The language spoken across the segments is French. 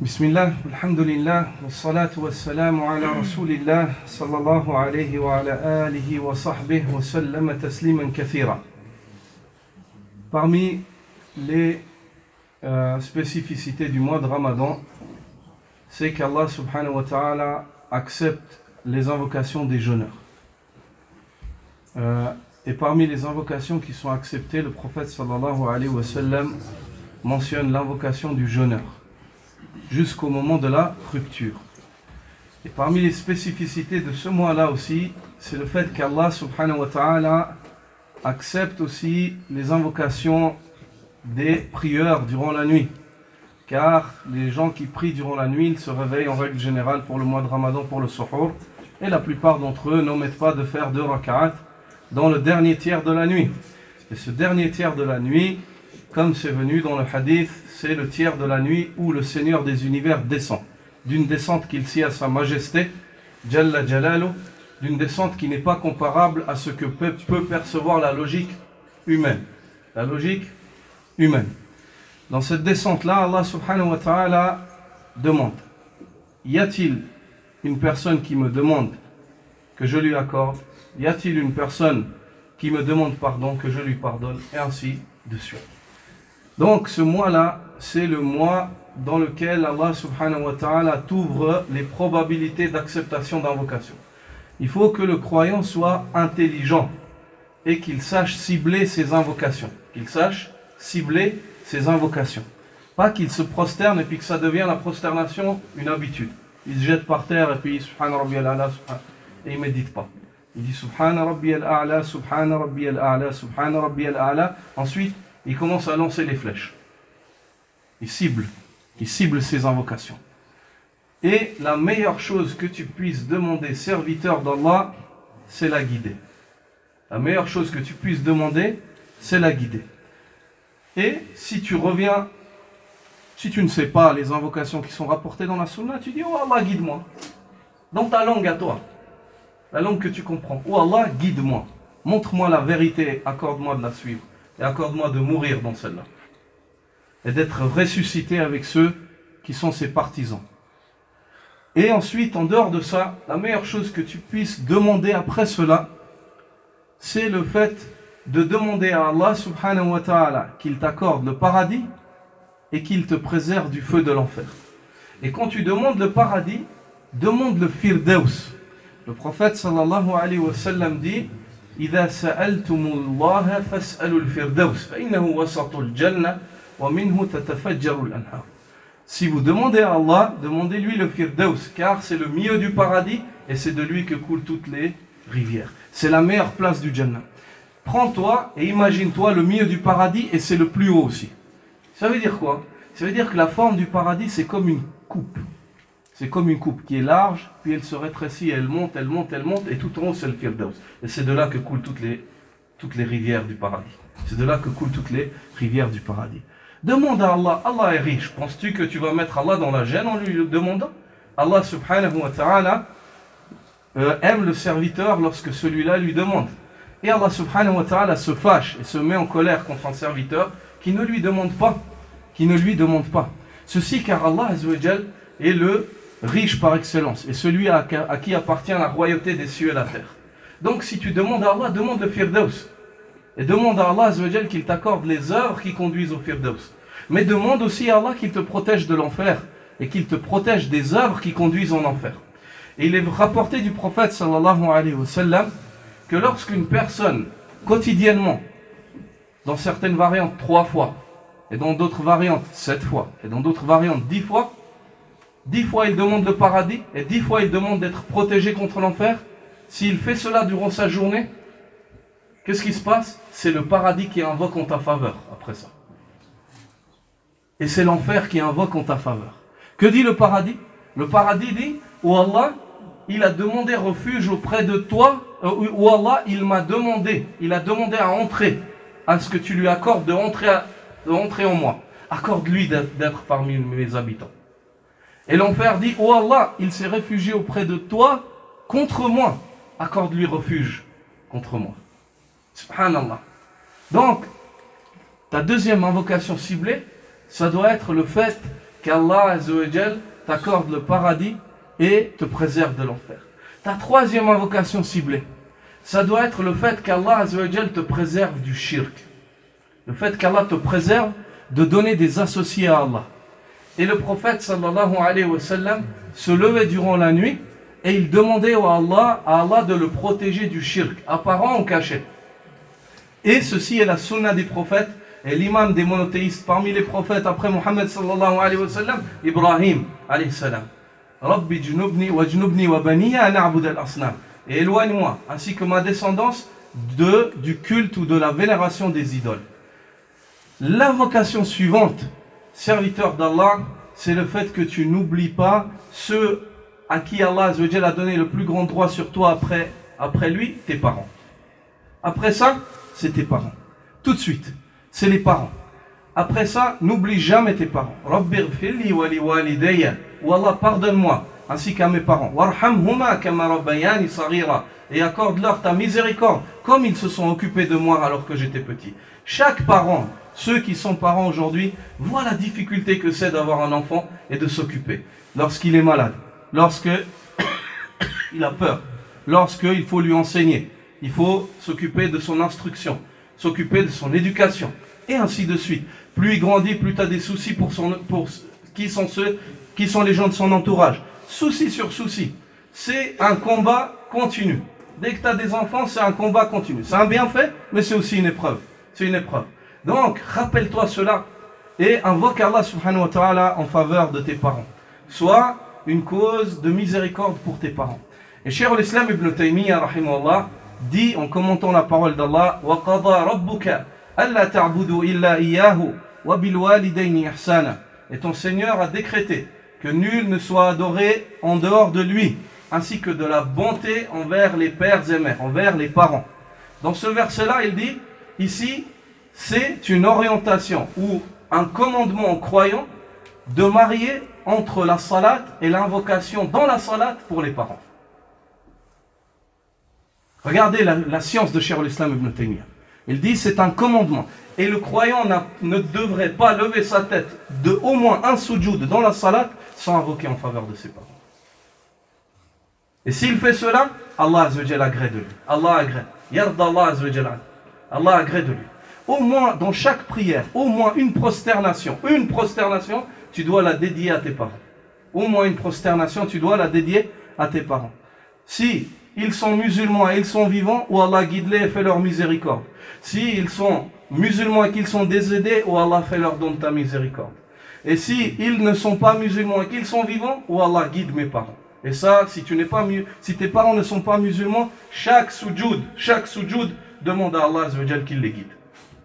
Bismillah, alhamdulillah, wa salatu wa salamu ala rasulillah, sallallahu alayhi wa ala alihi wa sahbihi wa sallama tasliman kathira. Parmi les spécificités du mois de Ramadan, c'est qu'Allah subhanahu wa ta'ala accepte les invocations des jeûneurs. Et parmi les invocations qui sont acceptées, le prophète sallallahu alayhi wa sallam mentionne l'invocation du jeûneur jusqu'au moment de la rupture. Et parmi les spécificités de ce mois-là aussi, c'est le fait qu'Allah subhanahu wa ta'ala accepte aussi les invocations des prieurs durant la nuit. Car les gens qui prient durant la nuit, ils se réveillent en règle générale pour le mois de Ramadan, pour le suhour. Et la plupart d'entre eux n'omettent pas de faire 2 rak'at dans le dernier tiers de la nuit. Et ce dernier tiers de la nuit, comme c'est venu dans le hadith, c'est le tiers de la nuit où le Seigneur des univers descend. D'une descente qu'il sied à sa majesté, Jalla Jalalu, d'une descente qui n'est pas comparable à ce que peut percevoir la logique humaine. La logique humaine. Dans cette descente-là, Allah subhanahu wa ta'ala demande: y a-t-il une personne qui me demande que je lui accorde? Y a-t-il une personne qui me demande pardon, que je lui pardonne? Et ainsi de suite. Donc ce mois-là, c'est le mois dans lequel Allah subhanahu wa ta'ala t'ouvre les probabilités d'acceptation d'invocation. Il faut que le croyant soit intelligent et qu'il sache cibler ses invocations. Qu'il sache cibler ses invocations. Pas qu'il se prosterne et puis que ça devient la prosternation une habitude. Il se jette par terre et puis Subhana Rabbiyal A'la, et il ne médite pas. Il dit Subhana Rabbiyal A'la, Subhana Rabbiyal A'la, Subhana Rabbiyal A'la. Ensuite, il commence à lancer les flèches. Il cible ses invocations. Et la meilleure chose que tu puisses demander, serviteur d'Allah, c'est la guider. La meilleure chose que tu puisses demander, c'est la guider. Et si tu reviens, si tu ne sais pas les invocations qui sont rapportées dans la sunna, tu dis: oh Allah, guide-moi. Dans ta langue à toi, la langue que tu comprends. Oh Allah, guide-moi. Montre-moi la vérité, accorde-moi de la suivre. Et accorde-moi de mourir dans celle-là. Et d'être ressuscité avec ceux qui sont ses partisans. Et ensuite, en dehors de ça, la meilleure chose que tu puisses demander après cela, c'est le fait de demander à Allah subhanahu wa ta'ala qu'il t'accorde le paradis et qu'il te préserve du feu de l'enfer. Et quand tu demandes le paradis, demande le firdaus. Le prophète sallallahu alayhi wa sallam dit: إذا سألتم الله فاسألوا الفردوس فإنه وسط الجنة ومنه تتفجر الأنهار. Si vous demandez à Allah, demandez-lui le firdaus, car c'est le milieu du paradis et c'est de lui que coulent toutes les rivières. C'est la meilleure place du Jannah. Prends-toi et imagine-toi le milieu du paradis et c'est le plus haut aussi. Ça veut dire quoi? Ça veut dire que la forme du paradis, c'est comme une coupe. C'est comme une coupe qui est large, puis elle se rétrécit, elle monte, elle monte, elle monte, et tout en haut c'est le firdaus. Et c'est de là que coulent toutes les rivières du paradis. C'est de là que coulent toutes les rivières du paradis. Demande à Allah. Allah est riche. Penses-tu que tu vas mettre Allah dans la gêne en lui demandant? Allah subhanahu wa ta'ala aime le serviteur lorsque celui-là lui demande. Et Allah subhanahu wa ta'ala se fâche et se met en colère contre un serviteur qui ne lui demande pas. Qui ne lui demande pas. Ceci car Allah azza wa jal est le riche par excellence et celui à qui appartient la royauté des cieux et la terre. Donc si tu demandes à Allah, demande le firdaus. Et demande à Allah azza wa jal qu'il t'accorde les œuvres qui conduisent au firdaus. Mais demande aussi à Allah qu'il te protège de l'enfer et qu'il te protège des œuvres qui conduisent en enfer. Et il est rapporté du prophète sallallahu alayhi wa sallam que lorsqu'une personne quotidiennement, dans certaines variantes 3 fois, et dans d'autres variantes 7 fois, et dans d'autres variantes 10 fois, 10 fois il demande le paradis et 10 fois il demande d'être protégé contre l'enfer. S'il fait cela durant sa journée, qu'est-ce qui se passe? C'est le paradis qui invoque en ta faveur après ça. Et c'est l'enfer qui invoque en ta faveur. Que dit le paradis? Le paradis dit: oh Allah, il a demandé refuge auprès de toi, ou Allah, il a demandé à entrer, à ce que tu lui accordes de entrer en moi. Accorde-lui d'être parmi mes habitants. Et l'enfer dit: oh Allah, il s'est réfugié auprès de toi contre moi. Accorde-lui refuge contre moi. Subhanallah. Donc, ta deuxième invocation ciblée, ça doit être le fait qu'Allah Azzawajal t'accorde le paradis et te préserve de l'enfer. Ta troisième invocation ciblée, ça doit être le fait qu'Allah Azzawajal te préserve du shirk. Le fait qu'Allah te préserve de donner des associés à Allah. Et le prophète sallallahu alayhi wa sallam se levait durant la nuit et il demandait à Allah de le protéger du shirk, apparent ou caché. Et ceci est la sunna des prophètes et l'imam des monothéistes parmi les prophètes après Muhammad sallallahu alayhi wa sallam, Ibrahim alayhi salam. Rabbi junubni wa junubni wa baniya an a'bud al-asnam. Et éloigne-moi, ainsi que ma descendance, du culte ou de la vénération des idoles. L'invocation suivante, serviteur d'Allah, c'est le fait que tu n'oublies pas ceux à qui Allah Azzawajal a donné le plus grand droit sur toi après lui, tes parents. Après ça, c'est tes parents. Tout de suite, c'est les parents. Après ça, n'oublie jamais tes parents. Rabbighfirli wa li walidayya. Ou Allah, pardonne-moi, ainsi qu'à mes parents. Warhamhuma kama rabbayani saghira. Et accorde-leur ta miséricorde, comme ils se sont occupés de moi alors que j'étais petit. Chaque parent, ceux qui sont parents aujourd'hui, voient la difficulté que c'est d'avoir un enfant et de s'occuper. Lorsqu'il est malade, lorsqu'il a peur, lorsqu'il faut lui enseigner, il faut s'occuper de son instruction, s'occuper de son éducation, et ainsi de suite. Plus il grandit, plus tu as des soucis pour qui sont les gens de son entourage. Souci sur souci. C'est un combat continu. Dès que tu as des enfants, c'est un combat continu. C'est un bienfait, mais c'est aussi une épreuve. C'est une épreuve. Donc, rappelle-toi cela et invoque Allah subhanahu wa ta'ala en faveur de tes parents. Sois une cause de miséricorde pour tes parents. Et Cheikh l'Islam Ibn Taymiyyah rahimahullah dit en commentant la parole d'Allah wa qada rabbuka alla ta'budu illa iyyahu wa bil walidayni ihsana. Et ton Seigneur a décrété que nul ne soit adoré en dehors de lui, ainsi que de la bonté envers les pères et mères, envers les parents. Dans ce verset-là, il dit ici, c'est une orientation ou un commandement aux croyants de marier entre la salat et l'invocation dans la salat pour les parents. Regardez la science de Cheikh l'Islam Ibn Taymiyyah. Il dit c'est un commandement. Et le croyant ne devrait pas lever sa tête de au moins un sujoud dans la salat sans invoquer en faveur de ses parents. Et s'il fait cela, Allah Azzawajal agrée de lui. Allah agrée. Yarda Allah Azzawajal. Allah agrée de lui. Au moins, dans chaque prière, au moins une prosternation, tu dois la dédier à tes parents. Au moins une prosternation, tu dois la dédier à tes parents. Si ils sont musulmans et ils sont vivants, ou Allah guide-les et fait leur miséricorde. Si ils sont musulmans et qu'ils sont décédés, ou Allah fait leur don de ta miséricorde. Et si ils ne sont pas musulmans et qu'ils sont vivants, ou Allah guide mes parents. Et ça, si tes parents ne sont pas musulmans, chaque sujoud, demande à Allah Azzawajal qu'il les guide.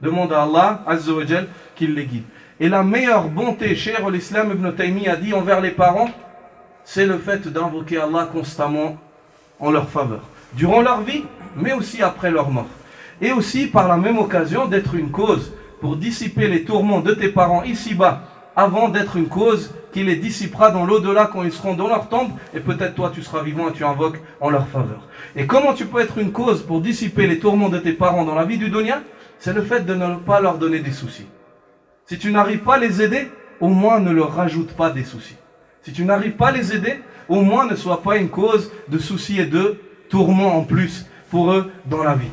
Demande à Allah Azzawajal qu'il les guide. Et la meilleure bonté, Cheikh l'Islam Ibn Taymiyyah a dit envers les parents, c'est le fait d'invoquer Allah constamment en leur faveur. Durant leur vie, mais aussi après leur mort. Et aussi par la même occasion d'être une cause pour dissiper les tourments de tes parents ici-bas, avant d'être une cause qui les dissipera dans l'au-delà quand ils seront dans leur tombe, et peut-être toi tu seras vivant et tu invoques en leur faveur. Et comment tu peux être une cause pour dissiper les tourments de tes parents dans la vie du dunya? C'est le fait de ne pas leur donner des soucis. Si tu n'arrives pas à les aider, au moins ne leur rajoute pas des soucis. Si tu n'arrives pas à les aider, au moins ne sois pas une cause de soucis et de tourments en plus pour eux dans la vie.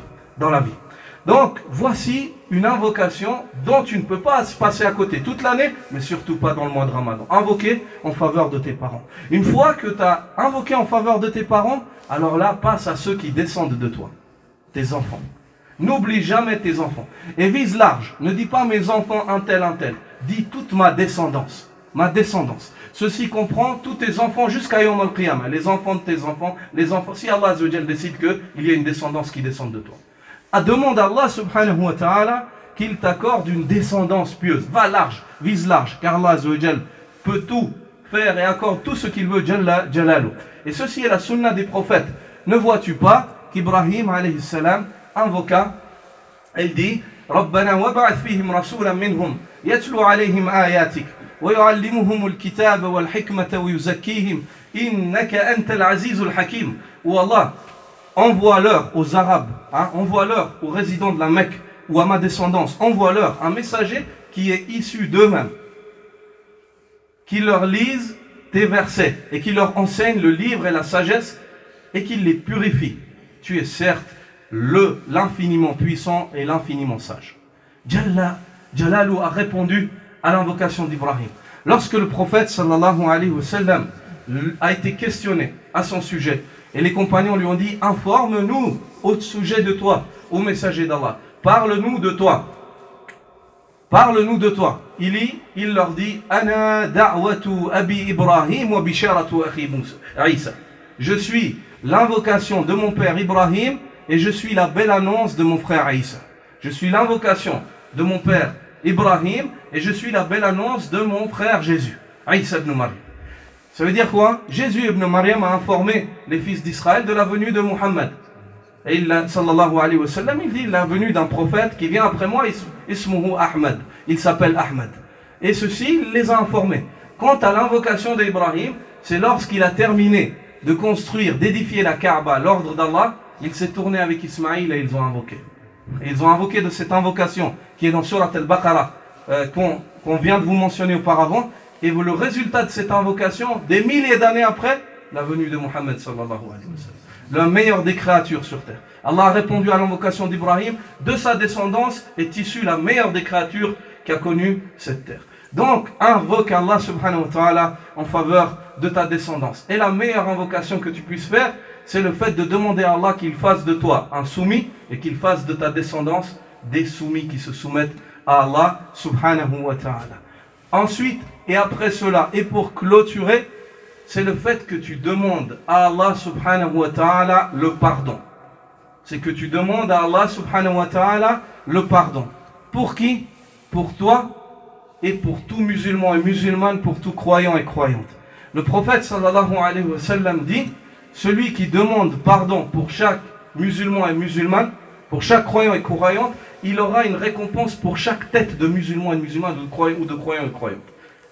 Donc, voici une invocation dont tu ne peux pas se passer à côté toute l'année, mais surtout pas dans le mois de Ramadan. Invoquer en faveur de tes parents. Une fois que tu as invoqué en faveur de tes parents, alors là, passe à ceux qui descendent de toi, tes enfants. N'oublie jamais tes enfants. Et vise large. Ne dis pas mes enfants un tel. Dis toute ma descendance. Ma descendance. Ceci comprend tous tes enfants jusqu'à Yawm al-Qiyamah. Les enfants de tes enfants. Les enfants. Si Allah Azzawajal décide qu'il y a une descendance qui descende de toi. Demande à Allah subhanahu wa ta'ala qu'il t'accorde une descendance pieuse. Va large. Vise large. Car Allah Azzawajal peut tout faire et accorde tout ce qu'il veut. Jalla Jalalu. Et ceci est la sunna des prophètes. Ne vois-tu pas qu'Ibrahim alayhi salam invoqua, elle dit Rabbana wab'ath fihim rasulan minhum yatlu alayhim ayatik wa yu'allimuhum al-kitaba wal hikmata wa yuzakkihim innaka antal azizul hakim. Ou Allah, envoie-leur aux Arabes, envoie-leur aux résidents de la Mecque ou à ma descendance, envoie-leur un messager qui est issu d'eux-mêmes, qu'il leur lise tes versets et qu'il leur enseigne le livre et la sagesse et qu'il les purifie. Tu es certes l'infiniment puissant et l'infiniment sage. Jalla Jalalu a répondu à l'invocation d'Ibrahim. Lorsque le prophète sallallahu alayhi wa sallam a été questionné à son sujet, et les compagnons lui ont dit: informe-nous au sujet de toi, ô messager d'Allah, parle-nous de toi. Parle-nous de toi. Il leur dit: Ana da'watu abi Ibrahim wa bisharatu akhi Isa. Je suis l'invocation de mon père Ibrahim et je suis la belle annonce de mon frère Isa. Je suis l'invocation de mon père Ibrahim et je suis la belle annonce de mon frère Jésus, Isa ibn Maryam. Ça veut dire quoi? Jésus ibn Maryam a informé les fils d'Israël de la venue de Muhammad. Et sallallahu alayhi wa sallam, il dit: la venue d'un prophète qui vient après moi, ismuhu Ahmad. Il s'appelle Ahmad. Et ceci, il les a informés. Quant à l'invocation d'Ibrahim, c'est lorsqu'il a terminé de construire, d'édifier la Kaaba, l'ordre d'Allah, il s'est tourné avec Ismaïl et ils ont invoqué. Et ils ont invoqué de cette invocation qui est dans Surat al-Baqarah, qu'on vient de vous mentionner auparavant. Et le résultat de cette invocation, des milliers d'années après, la venue de Muhammad sallallahu alayhi wa sallam, le meilleur des créatures sur terre. Allah a répondu à l'invocation d'Ibrahim. De sa descendance est issue la meilleure des créatures qui a connu cette terre. Donc, invoque Allah subhanahu wa ta'ala en faveur de ta descendance. Et la meilleure invocation que tu puisses faire, c'est le fait de demander à Allah qu'il fasse de toi un soumis et qu'il fasse de ta descendance des soumis qui se soumettent à Allah subhanahu wa ta'ala. Ensuite, et après cela, et pour clôturer, c'est le fait que tu demandes à Allah subhanahu wa ta'ala le pardon. C'est que tu demandes à Allah subhanahu wa ta'ala le pardon. Pour qui? Pour toi et pour tout musulman et musulmane, pour tout croyant et croyante. Le prophète sallallahu alayhi wa sallam dit: celui qui demande pardon pour chaque musulman et musulmane, pour chaque croyant et croyante, il aura une récompense pour chaque tête de musulman et musulmane ou de croyant et croyante.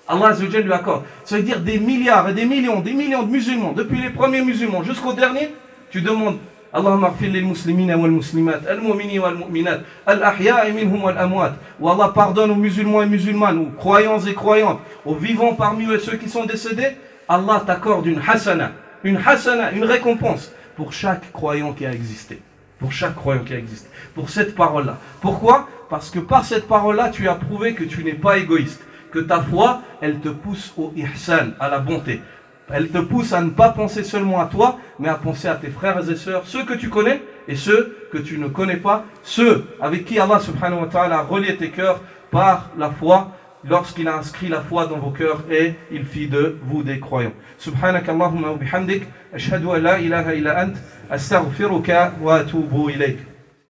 Allah Azza wa Jalla lui accorde. Ça veut dire des milliards et des millions de musulmans, depuis les premiers musulmans jusqu'aux derniers. Tu demandes: Allahumma ighfir lil muslimina wal muslimat, al mu'minina wal mu'minat, al ahya'i minhum wal amwat. Ou Allah pardonne aux musulmans et musulmanes, aux croyants et croyantes, aux vivants parmi eux et ceux qui sont décédés. Allah t'accorde une hasana, une récompense pour chaque croyant qui a existé. Pour chaque croyant qui a existé. Pour cette parole-là. Pourquoi? Parce que par cette parole-là, tu as prouvé que tu n'es pas égoïste. Que ta foi, elle te pousse au ihsan, à la bonté. Elle te pousse à ne pas penser seulement à toi, mais à penser à tes frères et sœurs, ceux que tu connais et ceux que tu ne connais pas, ceux avec qui Allah subhanahu wa ta'ala a relié tes cœurs par la foi, lorsqu'il a inscrit la foi dans vos cœurs et il fit de vous des croyants. Subhanakallahumma wa bihamdik, ashhadu an la ilaha illa ant, astaghfiruka wa atubu ilayk.